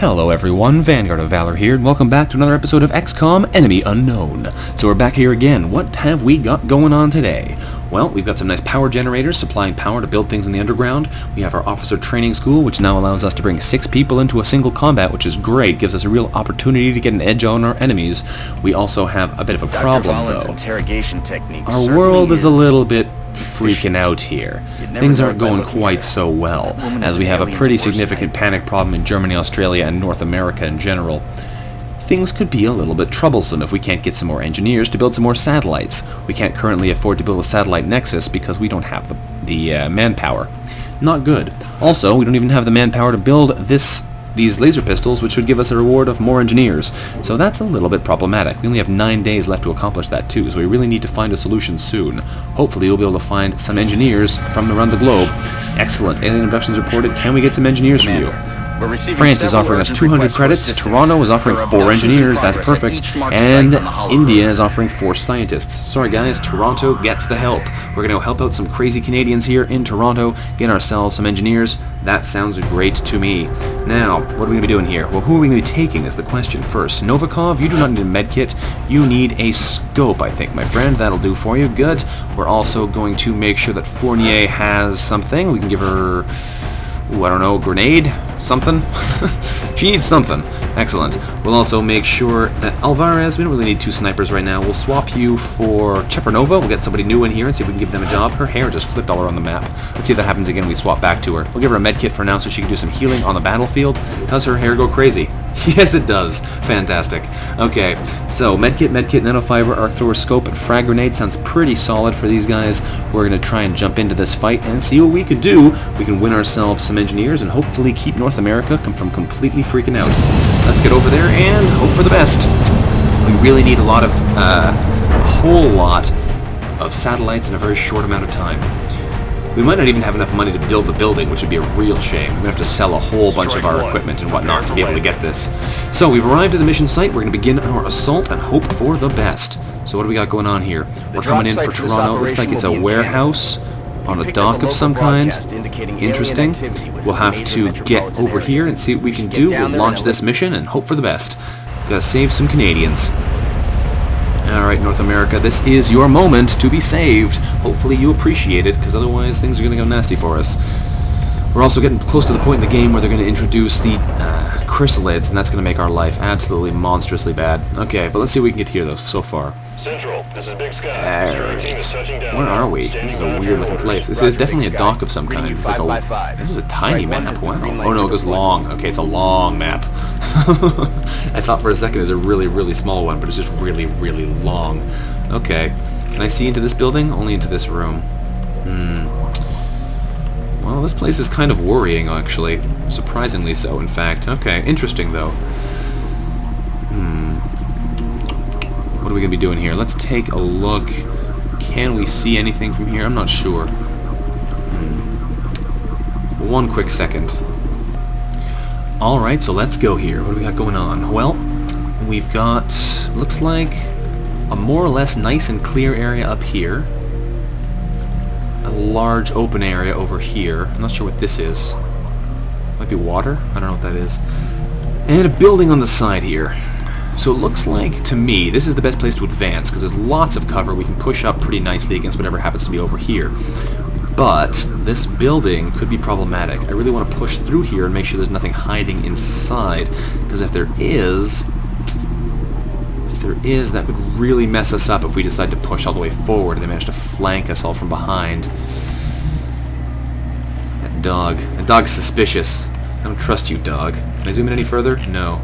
Hello everyone, VanguardOfValor here, and welcome back to another episode of XCOM Enemy Unknown. So we're back here again. What have we got going on today? Well, we've got some nice power generators supplying power to build things in the underground. We have our officer training school, which now allows us to bring 6 people into a single combat, which is great. Gives us a real opportunity to get an edge on our enemies. We also have a bit of a problem, though. Interrogation technique our world is a little bit freaking out here. Things aren't going quite so well, as we have a pretty significant panic problem in Germany, Australia, and North America in general. Things could be a little bit troublesome if we can't get some more engineers to build some more satellites. We can't currently afford to build a satellite nexus because we don't have the manpower. Not good. Also, we don't even have the manpower to build these laser pistols, which would give us a reward of more engineers. So that's a little bit problematic. We only have 9 days left to accomplish that too, so we really need to find a solution soon. Hopefully we'll be able to find some engineers from around the globe. Excellent. Alien abductions reported. Can we get some engineers from you? France is offering us 200 credits, Toronto is offering 4 engineers, that's perfect, and India is offering 4 scientists. Sorry guys, Toronto gets the help. We're going to help out some crazy Canadians here in Toronto, get ourselves some engineers. That sounds great to me. Now, what are we going to be doing here? Well, who are we going to be taking is the question first. Novikov, you do not need a medkit, you need a scope, I think, my friend. That'll do for you, good. We're also going to make sure that Fournier has something. We can give her... ooh, I don't know, grenade? Something? She needs something. Excellent. We'll also make sure that Alvarez, we don't really need 2 snipers right now. We'll swap you for Chepernova. We'll get somebody new in here and see if we can give them a job. Her hair just flipped all around the map. Let's see if that happens again when we swap back to her. We'll give her a medkit for now so she can do some healing on the battlefield. Does her hair go crazy? Yes, it does. Fantastic. Okay, so medkit, nanofiber, arc thrower, scope, and frag grenade sounds pretty solid for these guys. We're going to try and jump into this fight and see what we can do. We can win ourselves some engineers and hopefully keep North America from completely freaking out. Let's get over there and hope for the best. We really need a whole lot of satellites in a very short amount of time. We might not even have enough money to build the building, which would be a real shame. We're going to have to sell a whole bunch of our equipment and whatnot to be able to get this. So we've arrived at the mission site. We're going to begin our assault and hope for the best. So what do we got going on here? We're coming in for Toronto. Looks like it's a warehouse on a dock of some kind. Interesting. We'll have to get over here and see what we can do. We'll launch this mission and hope for the best. Gotta save some Canadians. Alright, North America, this is your moment to be saved. Hopefully you appreciate it, because otherwise things are going to go nasty for us. We're also getting close to the point in the game where they're going to introduce the chrysalids, and that's going to make our life absolutely monstrously bad. Okay, but let's see what we can get here, though, so far. Central, this is Big Sky. Alright, where are we? This is a weird looking place. This is definitely a dock of some kind. It's like this is a tiny map. Wow. Oh no, it goes long. Okay, it's a long map. I thought for a second it was a really, really small one, but it's just really, really long. Okay. Can I see into this building? Only into this room. Well, this place is kind of worrying, actually. Surprisingly so, in fact. Okay, interesting, though. What are we going to be doing here? Let's take a look. Can we see anything from here? I'm not sure. One quick second. Alright, so let's go here. What do we got going on? Well, we've got, looks like, a more or less nice and clear area up here. A large open area over here. I'm not sure what this is. Might be water? I don't know what that is. And a building on the side here. So it looks like, to me, this is the best place to advance, because there's lots of cover. We can push up pretty nicely against whatever happens to be over here. But this building could be problematic. I really want to push through here and make sure there's nothing hiding inside, because if there is, that could really mess us up if we decide to push all the way forward and they manage to flank us all from behind. That dog's suspicious. I don't trust you, dog. Can I zoom in any further? No.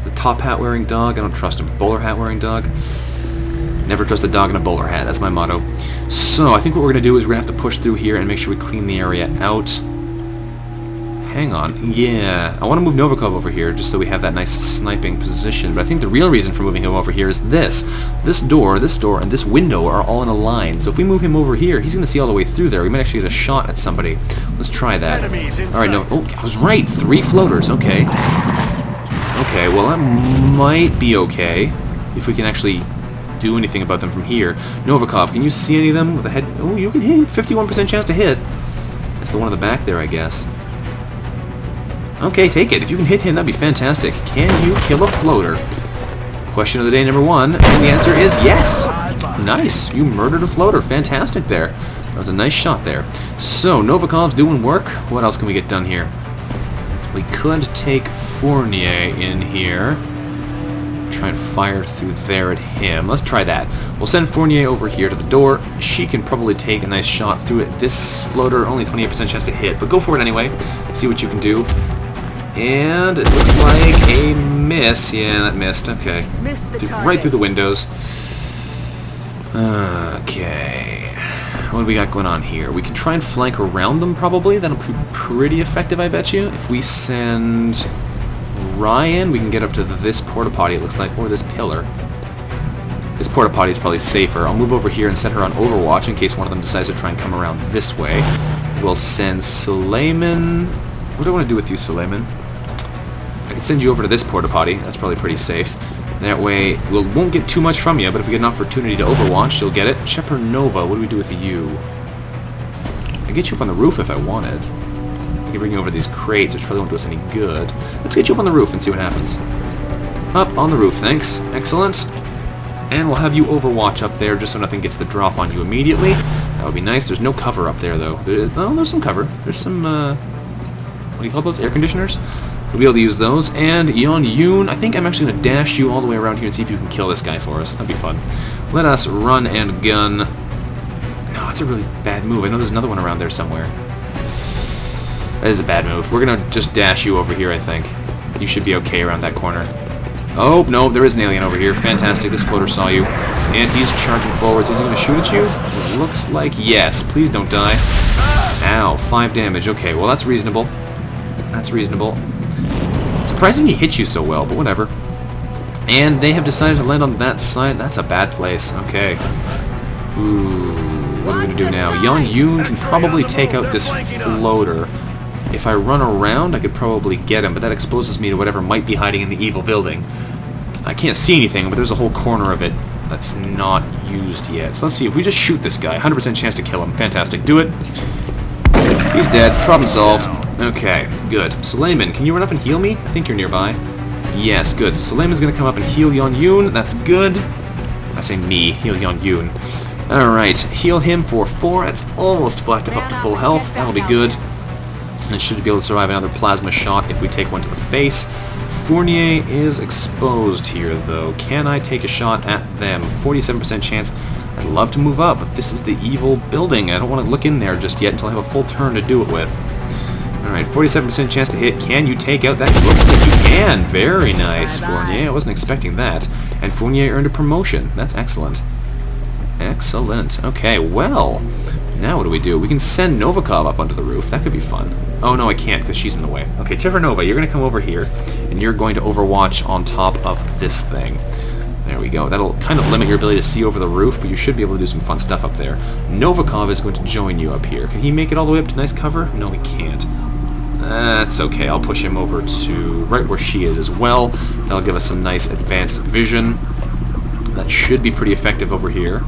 The top hat wearing dog, I don't trust him. Bowler hat wearing dog, never trust a dog in a bowler hat. That's my motto. So I think what we're going to do is we're going to have to push through here and make sure we clean the area out. Hang on. Yeah, I want to move Novikov over here just so we have that nice sniping position. But I think the real reason for moving him over here is this. This door, and this window are all in a line. So if we move him over here, he's going to see all the way through there. We might actually get a shot at somebody. Let's try that. Alright, no. Oh, I was right. 3 floaters. Okay. Okay, well that might be okay if we can actually do anything about them from here. Novikov, can you see any of them with a head? Oh, you can hit. 51% chance to hit. That's the one in the back there, I guess. Okay, take it. If you can hit him, that'd be fantastic. Can you kill a floater? Question of the day number 1, and the answer is yes! Nice, you murdered a floater. Fantastic there. That was a nice shot there. So, Novikov's doing work. What else can we get done here? We could take Fournier in here. Try and fire through there at him. Let's try that. We'll send Fournier over here to the door. She can probably take a nice shot through it. This floater, only 28% chance to hit, but go for it anyway. See what you can do. And it looks like a miss. Yeah, that missed. Okay. Right through the windows. Okay. What do we got going on here? We can try and flank around them, probably. That'll be pretty effective, I bet you. If we send Ryan, we can get up to this porta-potty, it looks like, or this pillar. This porta-potty is probably safer. I'll move over here and set her on Overwatch in case one of them decides to try and come around this way. We'll send Suleiman. What do I want to do with you, Suleiman? I can send you over to this porta-potty. That's probably pretty safe. That way, we won't get too much from you, but if we get an opportunity to Overwatch, you'll get it. Shepard-Nova, what do we do with you? I can get you up on the roof if I wanted. I can bring you over these crates, which probably won't do us any good. Let's get you up on the roof and see what happens. Up on the roof, thanks. Excellent. And we'll have you Overwatch up there just so nothing gets the drop on you immediately. That would be nice. There's no cover up there, though. There's some cover. There's some, what do you call those? Air conditioners? We'll be able to use those. And Yeon Yoon, I think I'm actually going to dash you all the way around here and see if you can kill this guy for us. That'd be fun. Let us run and gun. No, that's a really bad move. I know there's another one around there somewhere. That is a bad move. We're going to just dash you over here, I think. You should be okay around that corner. Oh, no, there is an alien over here. Fantastic. This floater saw you. And he's charging forwards. Is he going to shoot at you? It looks like yes. Please don't die. Ow, 5 damage. Okay, well, that's reasonable. That's reasonable. Surprising he hit you so well, but whatever. And they have decided to land on that side. That's a bad place. Okay. Ooh, what are we going to do now? Yeon Yoon can probably take out this floater. If I run around, I could probably get him, but that exposes me to whatever might be hiding in the evil building. I can't see anything, but there's a whole corner of it that's not used yet. So let's see, if we just shoot this guy, 100% chance to kill him. Fantastic. Do it. He's dead. Problem solved. Okay, good. Suleiman, can you run up and heal me? I think you're nearby. Yes, good. So Suleiman's going to come up and heal Yeon Yoon. That's good. I say me. Heal Yeon Yoon. Alright, heal him for 4. That's almost blacked up to full health. That'll be good. And should be able to survive another plasma shot if we take one to the face. Fournier is exposed here, though. Can I take a shot at them? 47% chance. I'd love to move up, but this is the evil building. I don't want to look in there just yet until I have a full turn to do it with. Alright, 47% chance to hit. Can you take out that? Looks like you can. Very nice, Fournier. I wasn't expecting that. And Fournier earned a promotion. That's excellent. Excellent. Okay, well, now what do? We can send Novikov up onto the roof. That could be fun. Oh, no, I can't because she's in the way. Okay, Chevernova, you're going to come over here, and you're going to Overwatch on top of this thing. There we go. That'll kind of limit your ability to see over the roof, but you should be able to do some fun stuff up there. Novikov is going to join you up here. Can he make it all the way up to nice cover? No, he can't. That's okay. I'll push him over to right where she is as well. That'll give us some nice advanced vision. That should be pretty effective over here.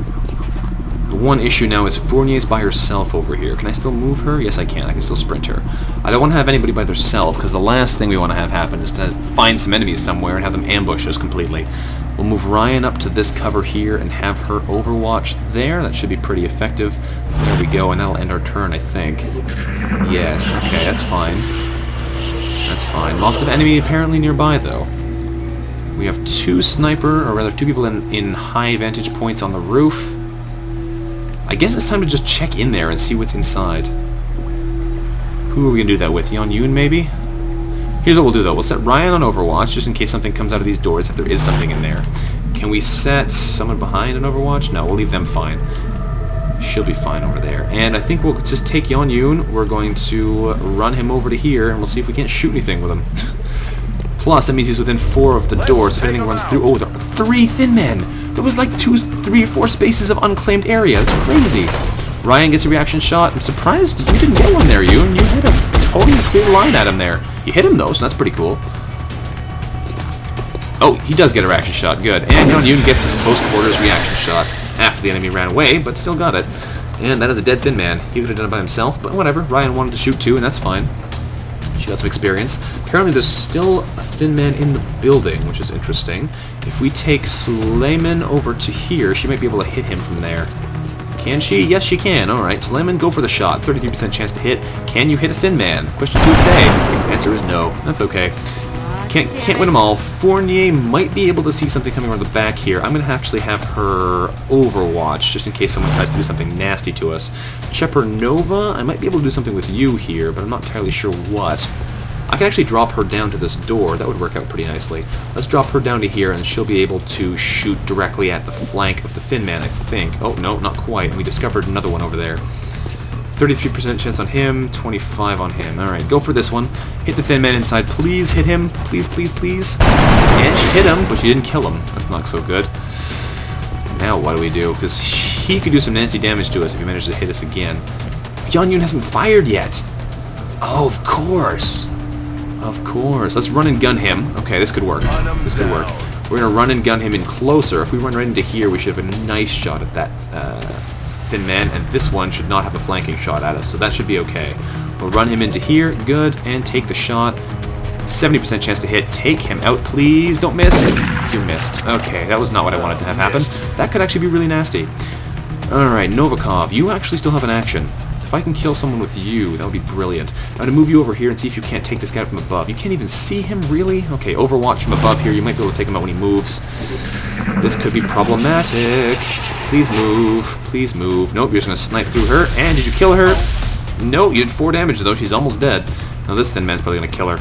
The one issue now is Fournier's by herself over here. Can I still move her? Yes, I can. I can still sprint her. I don't want to have anybody by themselves, because the last thing we want to have happen is to find some enemies somewhere and have them ambush us completely. We'll move Ryan up to this cover here and have her Overwatch there. That should be pretty effective. There we go, and that'll end our turn, I think. Yes, okay, that's fine. That's fine. Lots of enemy apparently nearby, though. We have 2 sniper, or rather 2 people in high vantage points on the roof. I guess it's time to just check in there and see what's inside. Who are we going to do that with? Yeon Yoon, maybe? Here's what we'll do, though. We'll set Ryan on Overwatch, just in case something comes out of these doors, if there is something in there. Can we set someone behind on Overwatch? No, we'll leave them fine. She'll be fine over there. And I think we'll just take Yeon Yoon. We're going to run him over to here, and we'll see if we can't shoot anything with him. Plus, that means he's within 4 of the doors. If anything runs through... Oh, there are 3 thin men! There was like 2, 3, or 4 spaces of unclaimed area. That's crazy. Ryan gets a reaction shot. I'm surprised you didn't get one there, Yoon. You hit a totally clear line at him there. You hit him, though, so that's pretty cool. Oh, he does get a reaction shot. Good. And Yeon Yoon gets his close-quarters reaction shot after the enemy ran away, but still got it. And that is a dead thin man. He could have done it by himself, but whatever. Ryan wanted to shoot too, and that's fine. She got some experience. Apparently there's still a thin man in the building, which is interesting. If we take Suleiman over to here, she might be able to hit him from there. Can she? Yes, she can. Alright, Suleiman, go for the shot. 33% chance to hit. Can you hit a thin man? Question 2 today. Answer is no. That's okay. Can't win them all. Fournier might be able to see something coming around the back here. I'm going to actually have her overwatch, just in case someone tries to do something nasty to us. Chepernova, I might be able to do something with you here, but I'm not entirely sure what. I can actually drop her down to this door. That would work out pretty nicely. Let's drop her down to here, and she'll be able to shoot directly at the flank of the thin man, I think. Oh, no, not quite. And we discovered another one over there. 33% chance on him, 25 on him. Alright, go for this one. Hit the thin man inside. Please hit him. Please, please, please. And she hit him, but she didn't kill him. That's not so good. Now what do we do? Because he could do some nasty damage to us if he manages to hit us again. Yan Yun hasn't fired yet. Oh, of course. Of course. Let's run and gun him. Okay, this could work. This could work. We're going to run and gun him in closer. If we run right into here, we should have a nice shot at that thin man, and this one should not have a flanking shot at us, so that should be okay. We'll run him into here. Good. And take the shot. 70% chance to hit. Take him out, please. Don't miss. You missed. Okay, that was not what I wanted to have happen. That could actually be really nasty. Alright, Novikov, you actually still have an action. If I can kill someone with you, that would be brilliant. I'm going to move you over here and see if you can't take this guy from above. You can't even see him, really? Okay, Overwatch from above here. You might be able to take him out when he moves. This could be problematic. Please move. Please move. Nope, you're just going to snipe through her. And did you kill her? No, you did 4 damage, though. She's almost dead. Now this thin man's probably going to kill her.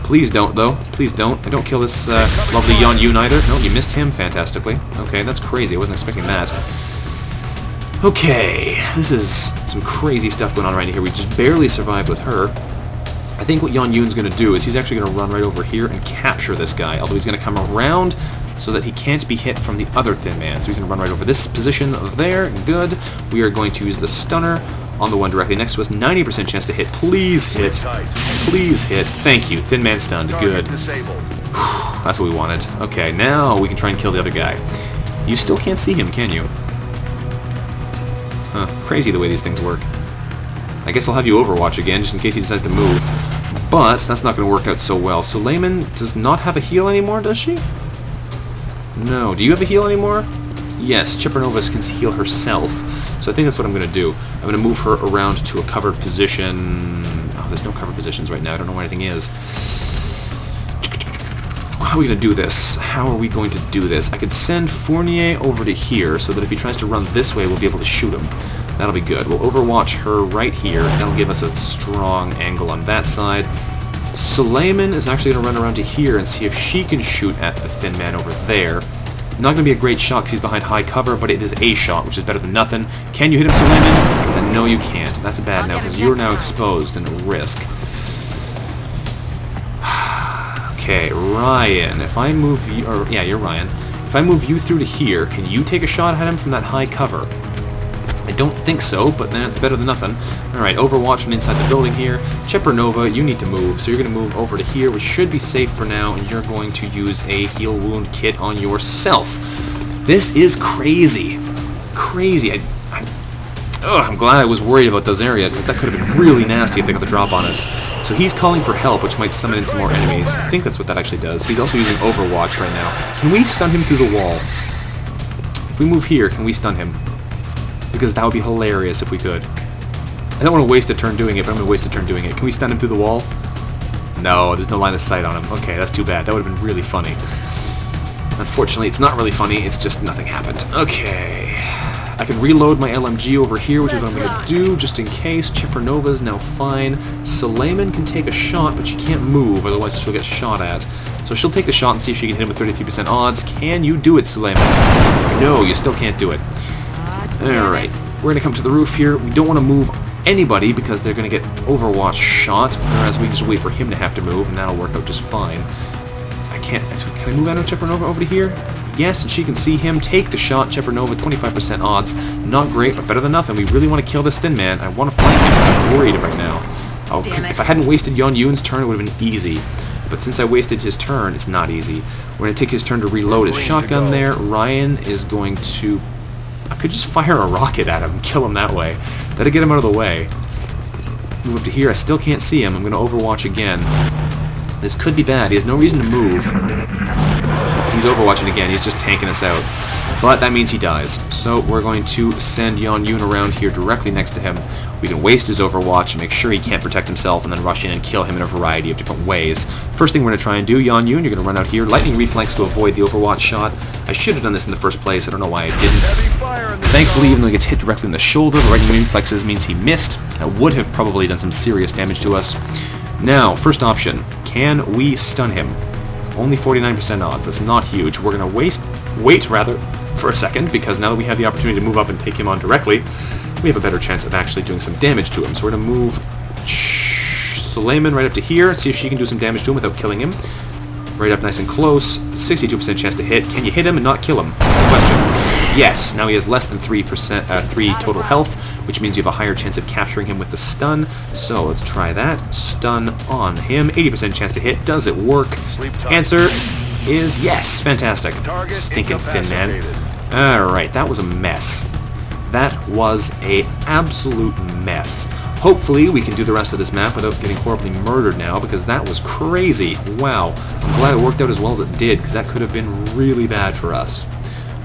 Please don't, though. Please don't. I don't kill this lovely Yan Yun either. No, you missed him fantastically. Okay, that's crazy. I wasn't expecting that. Okay, this is some crazy stuff going on right here. We just barely survived with her. I think what Yan Yun's going to do is he's actually going to run right over here and capture this guy, although he's going to come around so that he can't be hit from the other thin man. So he's going to run right over this position there. Good. We are going to use the stunner on the one directly next to us. 90% chance to hit. Please hit. Please hit. Thank you. Thin man stunned. Good. That's what we wanted. Okay, now we can try and kill the other guy. You still can't see him, can you? Huh, crazy the way these things work. I guess I'll have you overwatch again, just in case he decides to move. But that's not going to work out so well. Suleiman does not have a heal anymore, does she? No. Do you have a heal anymore? Yes, Chipernova can heal herself. So I think that's what I'm going to do. I'm going to move her around to a covered position. Oh, there's no covered positions right now. I don't know where anything is. How are we going to do this? How are we going to do this? I could send Fournier over to here so that if he tries to run this way, we'll be able to shoot him. That'll be good. We'll overwatch her right here. That'll give us a strong angle on that side. Suleiman is actually going to run around to here and see if she can shoot at the thin man over there. Not going to be a great shot because he's behind high cover, but it is a shot, which is better than nothing. Can you hit him, Suleiman? Then no, you can't. That's bad now because you're now exposed and at risk. Okay, Ryan, if I move you, or yeah, you're Ryan. If I move you through to here, can you take a shot at him from that high cover? I don't think so, but that's better than nothing. Alright, Overwatch from inside the building here. Chepernova, you need to move, so you're going to move over to here, which should be safe for now, and you're going to use a heal wound kit on yourself. This is crazy. Crazy. I'm glad I was worried about those areas, because that could have been really nasty if they got the drop on us. So he's calling for help, which might summon in some more enemies. I think that's what that actually does. He's also using Overwatch right now. Can we stun him through the wall? If we move here, can we stun him? Because that would be hilarious if we could. I don't want to waste a turn doing it, but I'm going to waste a turn doing it. Can we stun him through the wall? No, there's no line of sight on him. Okay, that's too bad. That would have been really funny. Unfortunately, it's not really funny. It's just nothing happened. Okay. I can reload my LMG over here, which is what I'm going to do, just in case. Chipernova's now fine. Suleiman can take a shot, but she can't move, otherwise she'll get shot at. So she'll take the shot and see if she can hit him with 33% odds. Can you do it, Suleiman? No, you still can't do it. Alright, we're going to come to the roof here. We don't want to move anybody because they're going to get Overwatch shot, whereas we just wait for him to have to move, and that'll work out just fine. Can I move out of Chepernova over to here? Yes, and she can see him. Take the shot. Chepernova, 25% odds. Not great, but better than nothing. We really want to kill this thin man. I want to flank him. I'm worried right now. Oh, if I hadn't wasted Yan Yun's turn, it would have been easy. But since I wasted his turn, it's not easy. We're going to take his turn to reload his shotgun there. Ryan is going to... I could just fire a rocket at him and kill him that way. That'll get him out of the way. Move up to here. I still can't see him. I'm going to Overwatch again. This could be bad. He has no reason to move. He's overwatching again. He's just tanking us out. But that means he dies. So we're going to send Yan Yun around here directly next to him. We can waste his overwatch and make sure he can't protect himself and then rush in and kill him in a variety of different ways. First thing we're going to try and do, Yan Yun, you're going to run out here. Lightning reflex to avoid the overwatch shot. I should have done this in the first place. I don't know why I didn't. Thankfully, even though he gets hit directly in the shoulder, the lightning reflexes means he missed. That would have probably done some serious damage to us. Now, first option. Can we stun him? Only 49% odds. That's not huge. We're going to wait for a second, because now that we have the opportunity to move up and take him on directly, we have a better chance of actually doing some damage to him. So we're going to move Suleiman right up to here, see if she can do some damage to him without killing him. Right up nice and close. 62% chance to hit. Can you hit him and not kill him? That's the question. Yes. Now he has less than 3 total health, which means you have a higher chance of capturing him with the stun. So let's try that. Stun on him. 80% chance to hit. Does it work? Answer is yes. Fantastic. Stinking thin man. Alright, that was a mess. That was a absolute mess. Hopefully we can do the rest of this map without getting horribly murdered now, because that was crazy. Wow. I'm glad it worked out as well as it did, because that could have been really bad for us.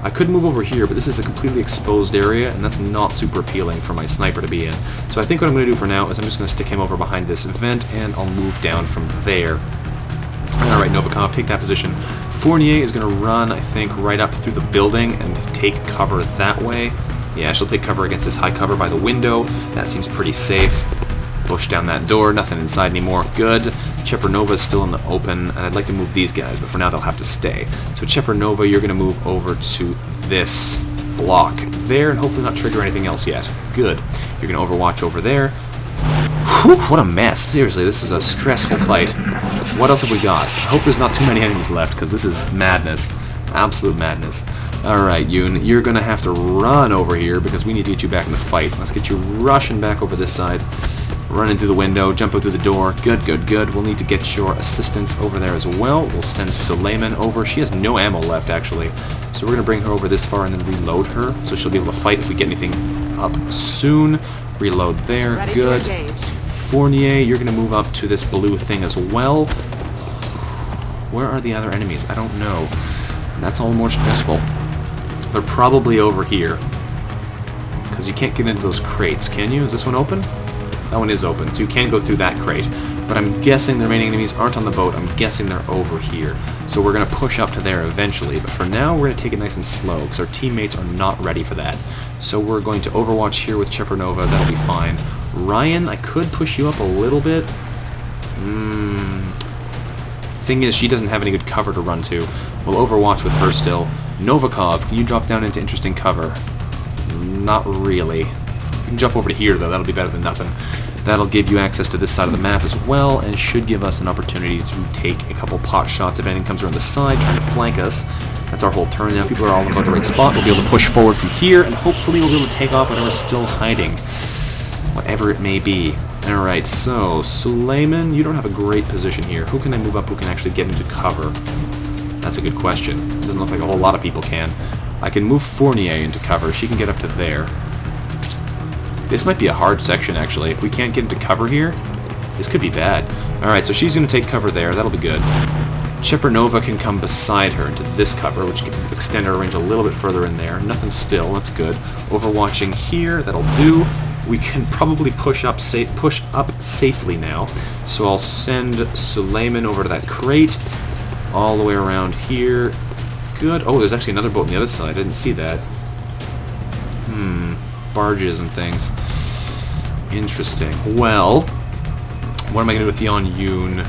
I could move over here, but this is a completely exposed area, and that's not super appealing for my sniper to be in. So I think what I'm going to do for now is I'm just going to stick him over behind this vent, and I'll move down from there. Alright, Novikov, take that position. Fournier is going to run, I think, right up through the building and take cover that way. Yeah, she'll take cover against this high cover by the window. That seems pretty safe. Push down that door. Nothing inside anymore. Good. Chepernova's still in the open, and I'd like to move these guys, but for now they'll have to stay. So Chepernova, you're going to move over to this block there, and hopefully not trigger anything else yet. Good. You're going to overwatch over there. Whew, what a mess. Seriously, this is a stressful fight. What else have we got? I hope there's not too many enemies left, because this is madness. Absolute madness. Alright, Yoon, you're going to have to run over here, because we need to get you back in the fight. Let's get you rushing back over this side. Run in through the window, jump out through the door. Good, good, good. We'll need to get your assistance over there as well. We'll send Suleiman over. She has no ammo left, actually. So we're going to bring her over this far and then reload her, so she'll be able to fight if we get anything up soon. Reload there. Good. Fournier, you're going to move up to this blue thing as well. Where are the other enemies? I don't know. That's all the more stressful. They're probably over here. Because you can't get into those crates, can you? Is this one open? That one is open, so you can go through that crate. But I'm guessing the remaining enemies aren't on the boat. I'm guessing they're over here. So we're going to push up to there eventually. But for now, we're going to take it nice and slow, because our teammates are not ready for that. So we're going to overwatch here with Chepernova. That'll be fine. Ryan, I could push you up a little bit. Thing is, she doesn't have any good cover to run to. We'll overwatch with her still. Novikov, can you drop down into interesting cover? Not really. You can jump over to here, though. That'll be better than nothing. That'll give you access to this side of the map as well, and should give us an opportunity to take a couple pot shots if anything comes around the side trying to flank us. That's our whole turn now. People are all in about the right spot. We'll be able to push forward from here, and hopefully we'll be able to take off whatever's still hiding. Whatever it may be. Alright, so, Suleiman, you don't have a great position here. Who can I move up who can actually get into cover? That's a good question. Doesn't look like a whole lot of people can. I can move Fournier into cover. She can get up to there. This might be a hard section, actually. If we can't get into cover here, this could be bad. Alright, so she's going to take cover there. That'll be good. Chepernova can come beside her into this cover, which can extend our range a little bit further in there. Nothing still. That's good. Overwatching here. That'll do. We can probably push up safely now. So I'll send Suleiman over to that crate. All the way around here. Good. Oh, there's actually another boat on the other side. I didn't see that. Barges and things. Interesting. Well, what am I going to do with Yan Yoon?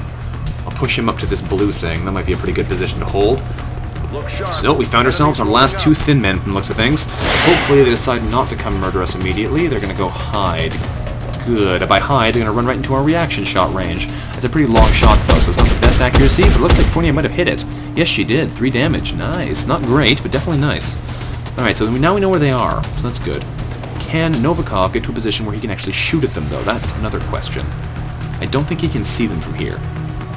I'll push him up to this blue thing. That might be a pretty good position to hold. So, we found ourselves our last two thin men from the looks of things. Hopefully they decide not to come murder us immediately. They're going to go hide. Good. By hide, they're going to run right into our reaction shot range. It's a pretty long shot, though, so it's not the best accuracy, but it looks like Fournier might have hit it. Yes, she did. 3 damage. Nice. Not great, but definitely nice. Alright, so now we know where they are, so that's good. Can Novikov get to a position where he can actually shoot at them, though? That's another question. I don't think he can see them from here.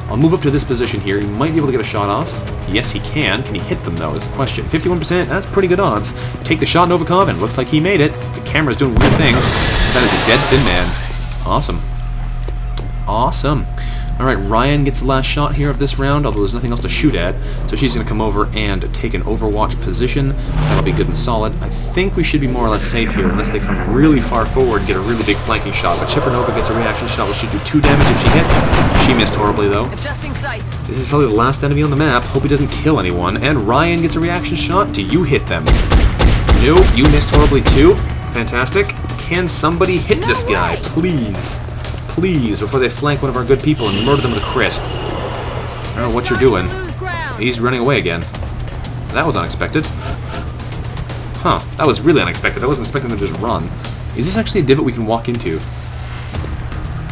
I'll move up to this position here. He might be able to get a shot off. Yes, he can. Can he hit them, though, is the question. 51%, that's pretty good odds. Take the shot, Novikov, and it looks like he made it. The camera's doing weird things. That is a dead thin man. Awesome. Awesome. Alright, Ryan gets the last shot here of this round, although there's nothing else to shoot at. So she's going to come over and take an overwatch position. That'll be good and solid. I think we should be more or less safe here, unless they come really far forward and get a really big flanking shot. But Chipernova gets a reaction shot, which should do 2 damage if she hits. She missed horribly, though. Adjusting sights. This is probably the last enemy on the map. Hope he doesn't kill anyone. And Ryan gets a reaction shot. Do you hit them? Nope, you missed horribly, too. Fantastic. Can somebody hit this guy, please? Please, before they flank one of our good people and murder them with a crit. I don't know what you're doing. He's running away again. That was unexpected. Huh, that was really unexpected. I wasn't expecting them to just run. Is this actually a divot we can walk into?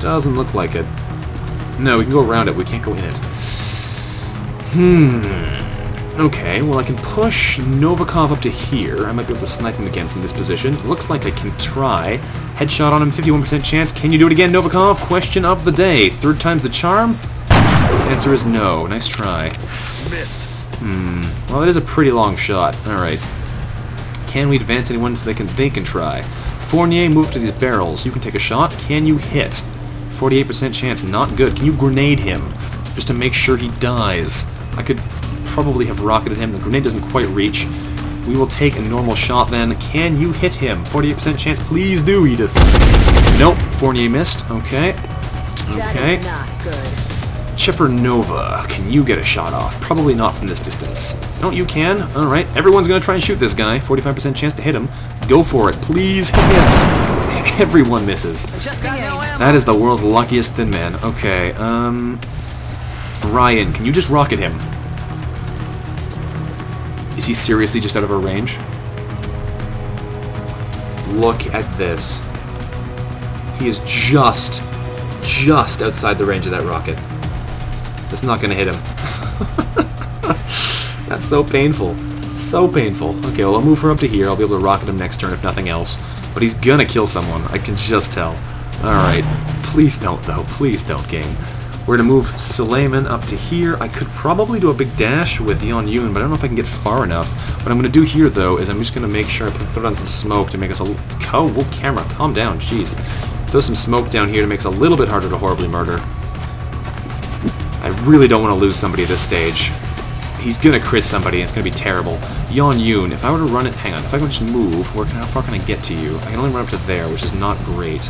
Doesn't look like it. No, we can go around it. We can't go in it. Okay, well I can push Novikov up to here. I might be able to snipe him again from this position. Looks like I can try. Headshot on him, 51% chance. Can you do it again, Novikov? Question of the day. 3rd time's the charm? Answer is no. Nice try. Well, it is a pretty long shot. Alright. Can we advance anyone so they can try? Fournier, move to these barrels. You can take a shot. Can you hit? 48% chance. Not good. Can you grenade him? Just to make sure he dies. I could probably have rocketed him. The grenade doesn't quite reach. We will take a normal shot then. Can you hit him? 48% chance. Please do, Edith. Nope. Fournier missed. Okay. Okay. Chipernova, can you get a shot off? Probably not from this distance. No, you can. Alright. Everyone's going to try and shoot this guy. 45% chance to hit him. Go for it. Please hit him. Everyone misses. That is the world's luckiest thin man. Okay. Ryan, can you just rocket him? Is he seriously just out of our range? Look at this. He is just outside the range of that rocket. That's not going to hit him. That's so painful. So painful. Okay, well, I'll move her up to here. I'll be able to rocket him next turn if nothing else. But he's going to kill someone. I can just tell. Alright. Please don't, though. Please don't, game. We're going to move Suleiman up to here. I could probably do a big dash with Yon Yoon, but I don't know if I can get far enough. What I'm going to do here, though, is I'm just going to make sure I throw down some smoke to make us a... Oh, camera, calm down, jeez. Throw some smoke down here to make us a little bit harder to horribly murder. I really don't want to lose somebody at this stage. He's going to crit somebody, and it's going to be terrible. Yon Yoon, if I were to run it... Hang on, if I could just move, how far can I get to you? I can only run up to there, which is not great.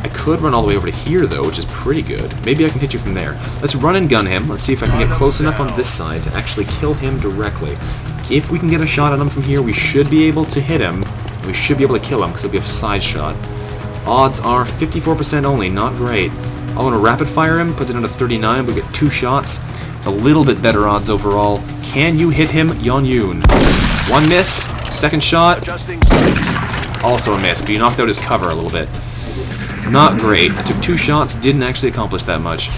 I could run all the way over to here, though, which is pretty good. Maybe I can hit you from there. Let's run and gun him. Let's see if I can get close enough on this side to actually kill him directly. If we can get a shot at him from here, we should be able to hit him. We should be able to kill him, because it'll be a side shot. Odds are 54% only, not great. I want to rapid fire him, puts it down to 39, we get 2 shots. It's a little bit better odds overall. Can you hit him, Yon Yoon? 1 miss, 2nd shot. Also a miss, but you knocked out his cover a little bit. Not great. I took 2 shots, didn't actually accomplish that much.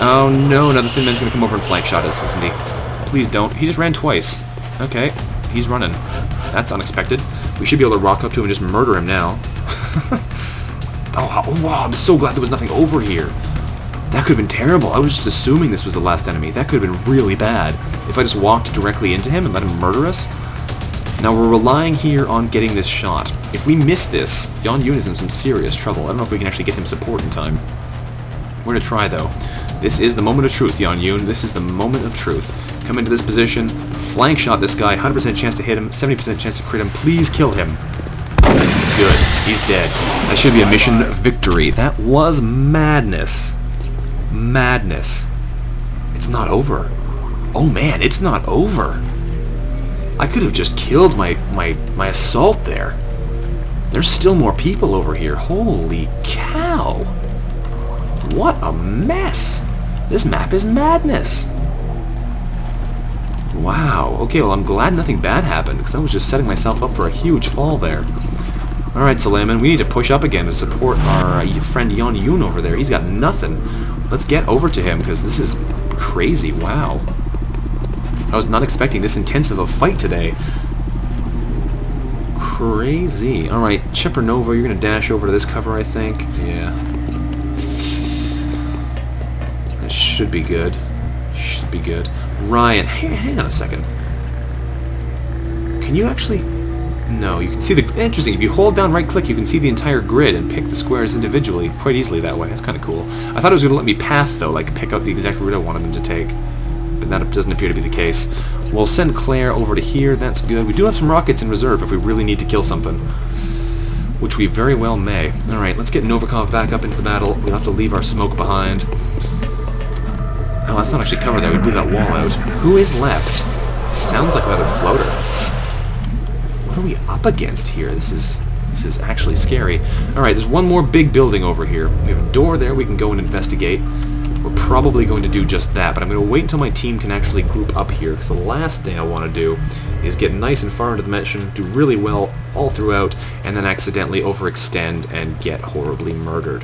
Oh no, another thin man's gonna come over and flank shot us, isn't he? Please don't. He just ran twice. Okay, he's running. That's unexpected. We should be able to rock up to him and just murder him now. Oh, wow, I'm so glad there was nothing over here. That could have been terrible. I was just assuming this was the last enemy. That could have been really bad. If I just walked directly into him and let him murder us. Now we're relying here on getting this shot. If we miss this, Yon Yoon is in some serious trouble. I don't know if we can actually get him support in time. We're going to try, though. This is the moment of truth, Yon Yoon. This is the moment of truth. Come into this position, flank shot this guy, 100% chance to hit him, 70% chance to crit him. Please kill him. Good. He's dead. That should be a mission victory. That was madness. Madness. It's not over. Oh man, it's not over. I could have just killed my assault there. There's still more people over here. Holy cow. What a mess. This map is madness. Wow. Okay, well, I'm glad nothing bad happened, because I was just setting myself up for a huge fall there. Alright, Suleiman, we need to push up again to support our friend Yon Yoon over there. He's got nothing. Let's get over to him, because this is crazy. Wow. I was not expecting this intensive a fight today. Crazy. Alright, Chipernova, you're going to dash over to this cover, I think. Yeah. That should be good. Should be good. Ryan, hang on a second. Can you actually... No, you can see the... Interesting, if you hold down right-click, you can see the entire grid and pick the squares individually quite easily that way. That's kind of cool. I thought it was going to let me path, though, like pick out the exact route I wanted them to take. But that doesn't appear to be the case. We'll send Claire over to here. That's good. We do have some rockets in reserve if we really need to kill something, which we very well may. Alright, let's get Novikov back up into the battle. We'll have to leave our smoke behind. Oh, that's not actually cover there. We blew that wall out. Who is left? Sounds like another floater. What are we up against here? This is actually scary. Alright, there's one more big building over here. We have a door there we can go and investigate. We're probably going to do just that, but I'm going to wait until my team can actually group up here, because the last thing I want to do is get nice and far into the mission, do really well all throughout, and then accidentally overextend and get horribly murdered.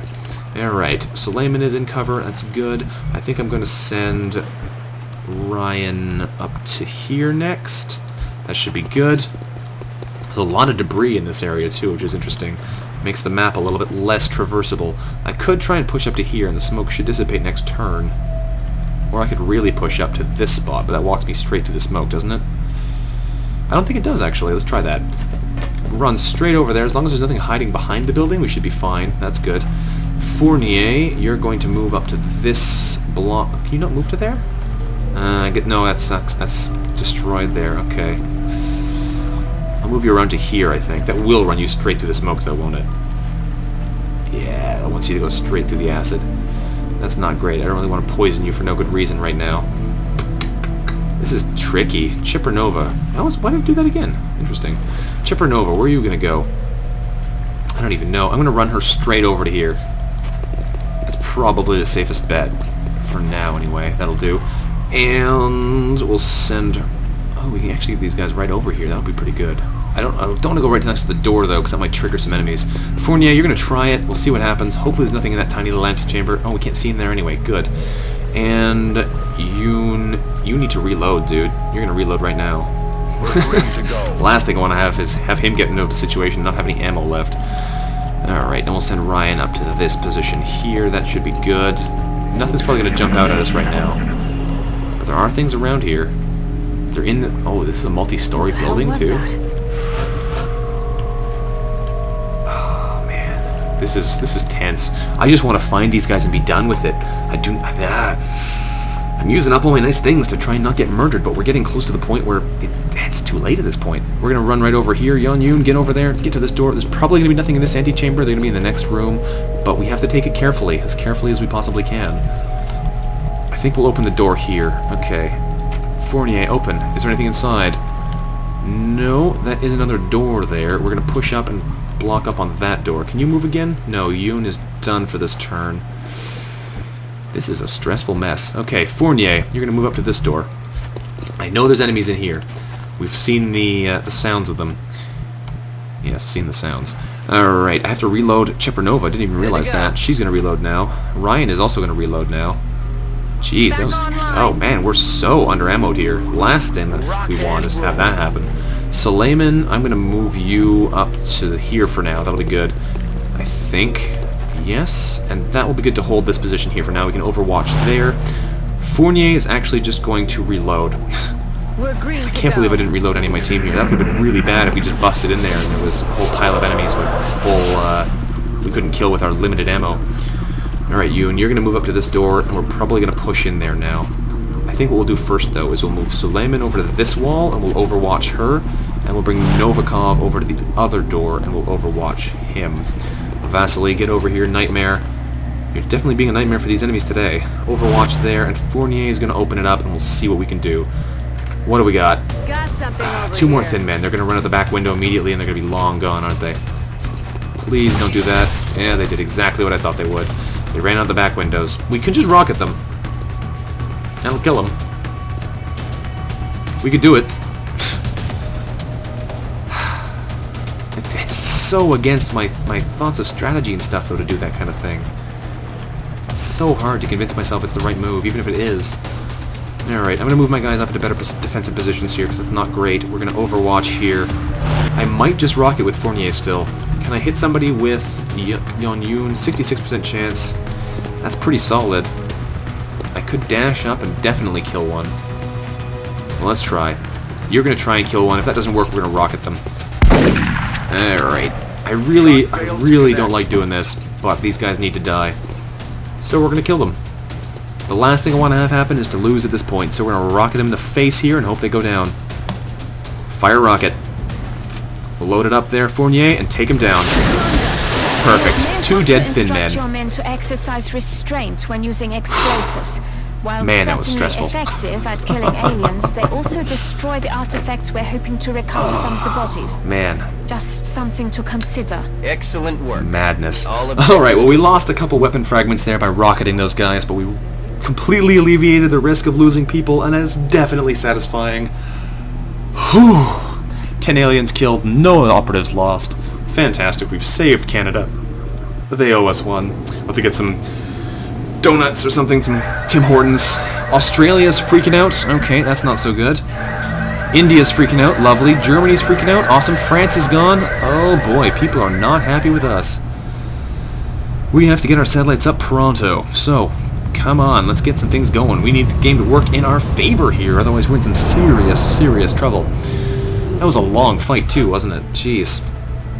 Alright, Suleiman is in cover, that's good. I think I'm going to send Ryan up to here next. That should be good. There's a lot of debris in this area too, which is interesting. Makes the map a little bit less traversable. I could try and push up to here and the smoke should dissipate next turn. Or I could really push up to this spot, but that walks me straight through the smoke, doesn't it? I don't think it does, actually. Let's try that. Run straight over there. As long as there's nothing hiding behind the building, we should be fine. That's good. Fournier, you're going to move up to this block. Can you not move to there? No, that's destroyed there. Okay. I'll move you around to here, I think. That will run you straight through the smoke, though, won't it? Yeah, that wants you to go straight through the acid. That's not great. I don't really want to poison you for no good reason right now. This is tricky. Chippernova. Why did I do that again? Interesting. Chippernova, where are you going to go? I don't even know. I'm going to run her straight over to here. That's probably the safest bet. For now, anyway. That'll do. And we'll send... Oh, we can actually get these guys right over here. That'll be pretty good. I don't want to go right next to the door, though, because that might trigger some enemies. Fournier, you're going to try it. We'll see what happens. Hopefully there's nothing in that tiny little antechamber. Oh, we can't see in there anyway. Good. And you need to reload, dude. You're going to reload right now. Last thing I want to have is have him get into a situation and not have any ammo left. Alright, then we'll send Ryan up to this position here. That should be good. Nothing's probably going to jump out at us right now. But there are things around here. They're in the... Oh, this is a multi-story building, too. Oh, man. This is tense. I just want to find these guys and be done with it. I'm using up all my nice things to try and not get murdered, but we're getting close to the point where it's too late at this point. We're going to run right over here. Yon Yoon, get over there. Get to this door. There's probably going to be nothing in this antechamber. They're going to be in the next room, but we have to take it carefully as we possibly can. I think we'll open the door here. Okay. Fournier, open. Is there anything inside? No, that is another door there. We're going to push up and block up on that door. Can you move again? No, Yoon is done for this turn. This is a stressful mess. Okay, Fournier, you're going to move up to this door. I know there's enemies in here. We've seen the sounds of them. Yes, seen the sounds. Alright, I have to reload Chippernova. Didn't even realize that. She's going to reload now. Ryan is also going to reload now. Jeez, that was... Oh, man, we're so under-ammoed here. Last thing that we want is to have that happen. Suleiman, I'm going to move you up to here for now. That'll be good. I think... Yes, and that will be good to hold this position here for now. We can overwatch there. Fournier is actually just going to reload. I can't believe I didn't reload any of my team here. That would have been really bad if we just busted in there and there was a whole pile of enemies with full... we couldn't kill with our limited ammo. Alright, Yoon, you're going to move up to this door, and we're probably going to push in there now. I think what we'll do first, though, is we'll move Suleiman over to this wall, and we'll overwatch her, and we'll bring Novikov over to the other door, and we'll overwatch him. Vasily, get over here. Nightmare. You're definitely being a nightmare for these enemies today. Overwatch there, and Fournier is going to open it up, and we'll see what we can do. What do we got? Two more thin men. They're going to run out the back window immediately, and they're going to be long gone, aren't they? Please don't do that. Yeah, they did exactly what I thought they would. They ran out the back windows. We can just rocket them. That'll kill them. We could do it. It's so against my thoughts of strategy and stuff, though, to do that kind of thing. It's so hard to convince myself it's the right move, even if it is. Alright, I'm going to move my guys up into better defensive positions here, because it's not great. We're going to overwatch here. I might just rocket with Fournier still. Can I hit somebody with Yon Yoon? 66% chance. That's pretty solid. I could dash up and definitely kill one. Well, let's try. You're going to try and kill one. If that doesn't work, we're going to rocket them. Alright. I really don't like doing this, but these guys need to die. So we're gonna kill them. The last thing I want to have happen is to lose at this point, so we're gonna rocket them in the face here and hope they go down. Fire rocket. Load it up there, Fournier, and take him down. Perfect. 2 dead thin men. Your men to exercise restraint when using explosives. While Man, that was certainly stressful. effective at killing aliens, they also destroy the artifacts we're hoping to recover from the bodies. Man. Just something to consider. Excellent work. Madness. All of Alright, well we lost a couple weapon fragments there by rocketing those guys, but we completely alleviated the risk of losing people, and that is definitely satisfying. Whew. 10 aliens killed, no operatives lost. Fantastic, we've saved Canada. They owe us one. We'll have to get some donuts or something, some Tim Hortons. Australia's freaking out. Okay, that's not so good. India's freaking out. Lovely. Germany's freaking out. Awesome. France is gone. Oh boy, people are not happy with us. We have to get our satellites up pronto. So, come on, let's get some things going. We need the game to work in our favor here, otherwise we're in some serious trouble. That was a long fight too, wasn't it? Jeez.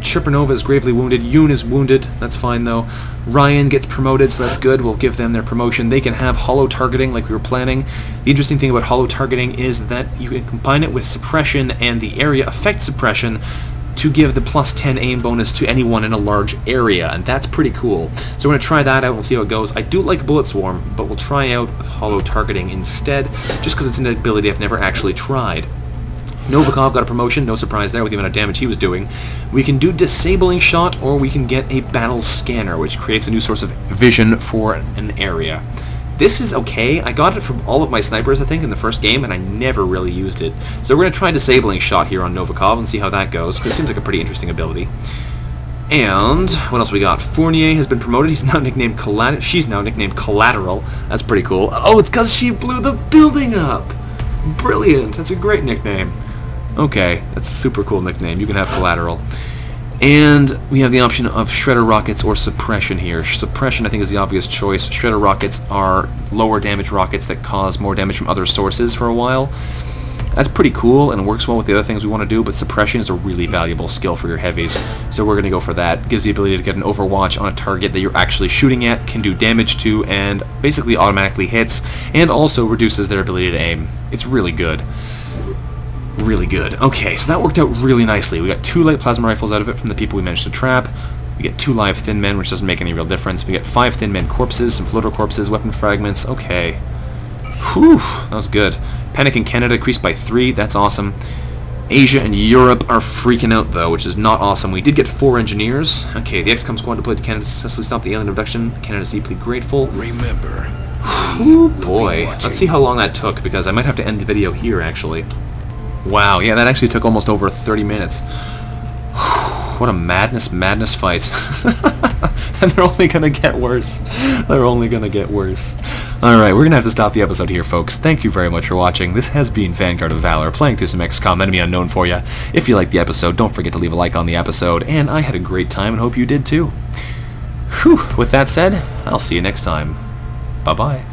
Chirpanova is gravely wounded. Yoon is wounded. That's fine, though. Ryan gets promoted, so that's good. We'll give them their promotion. They can have holo targeting like we were planning. The interesting thing about holo targeting is that you can combine it with suppression and the area effect suppression to give the +10 aim bonus to anyone in a large area, and that's pretty cool. So we're going to try that out and we'll see how it goes. I do like Bullet Swarm, but we'll try out with holo targeting instead, just because it's an ability I've never actually tried. Novikov got a promotion, no surprise there with the amount of damage he was doing. We can do Disabling Shot, or we can get a Battle Scanner, which creates a new source of vision for an area. This is okay. I got it from all of my snipers, I think, in the first game, and I never really used it. So we're going to try Disabling Shot here on Novikov and see how that goes, because it seems like a pretty interesting ability. And what else we got? Fournier has been promoted. He's now nicknamed Collateral. She's now nicknamed Collateral. That's pretty cool. Oh, it's because she blew the building up! Brilliant. That's a great nickname. Okay, that's a super cool nickname. You can have Collateral. And we have the option of Shredder Rockets or Suppression here. Suppression, I think, is the obvious choice. Shredder Rockets are lower damage rockets that cause more damage from other sources for a while. That's pretty cool and works well with the other things we want to do, but Suppression is a really valuable skill for your heavies. So we're going to go for that. Gives the ability to get an overwatch on a target that you're actually shooting at, can do damage to, and basically automatically hits, and also reduces their ability to aim. It's really good. Really good. Okay, so that worked out really nicely. We got 2 light plasma rifles out of it from the people we managed to trap. We get 2 live thin men, which doesn't make any real difference. We get 5 thin men corpses, some floater corpses, weapon fragments. Okay. Whew, that was good. Panic in Canada increased by 3. That's awesome. Asia and Europe are freaking out, though, which is not awesome. We did get 4 engineers. Okay, the XCOM squad deployed to Canada successfully stopped the alien abduction. Canada's deeply grateful. Remember. Whew, boy. Let's see how long that took, because I might have to end the video here, actually. Wow, yeah, that actually took almost over 30 minutes. What a madness fight. And they're only going to get worse. They're only going to get worse. Alright, we're going to have to stop the episode here, folks. Thank you very much for watching. This has been Vanguard of Valor, playing through some XCOM Enemy Unknown for you. If you liked the episode, don't forget to leave a like on the episode, and I had a great time and hope you did too. Whew, with that said, I'll see you next time. Bye-bye.